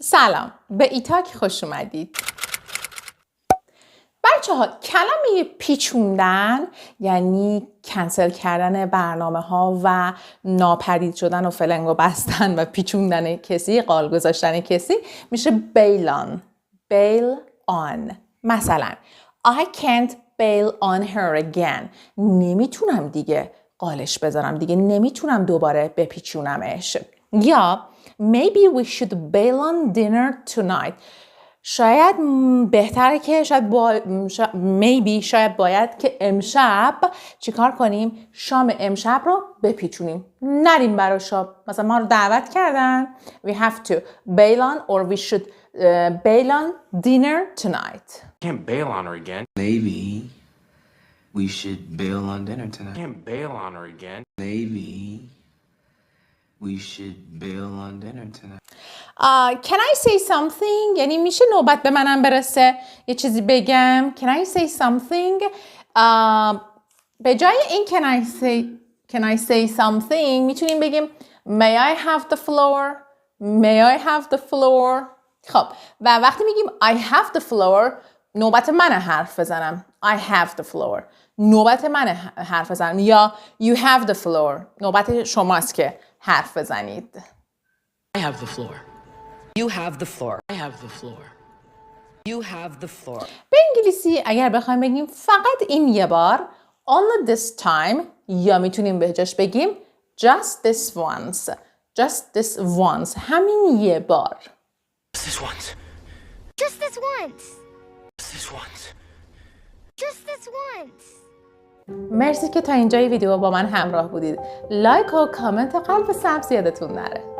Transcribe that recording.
سلام، به ایتاک خوش اومدید. بچه ها، کلمه پیچوندن یعنی کنسل کردن برنامه ها و ناپدید شدن و فلنگو بستن و پیچوندن کسی، قال گذاشتن کسی میشه bail on. bail on. مثلا I can't bail on her again. نمیتونم دیگه قالش بذارم، دیگه نمیتونم دوباره بپیچونمش. یا maybe we should bail on dinner tonight. شاید بهتره که شاید باید که امشب چیکار کنیم؟ شام امشب رو بپیچونیم، نریم برای شام. مثلا ما رو دعوت کردن we have to bail on or we should bail on dinner tonight. Can't bail on her again. Maybe we should bail on dinner tonight. Can't bail on her again. Maybe we should bail on dinner tonight. Can I say something? یعنی میشه نوبت به منم برسه یه چیزی بگم. Can I say something? به جای این can I say something میتونیم بگیم May I have the floor? May I have the floor? خب و وقتی میگیم I have the floor نوبت من حرف بزنم. I have the floor. نوبت من حرف بزنم. یا you have the floor. نوبت شماست که حرف بزنید. I have the floor. You have the floor. I have the floor. You have the floor. به انگلیسی اگر بخوایم بگیم فقط این یه بار only this time یا میتونیم به جاش بگیم just this once. just this once. همین یه بار. Just this once. Just this once. Just this once. Just this once. مرسی که تا اینجای ویدیو با من همراه بودید. لایک و کامنت قلب سبز یادتون نره.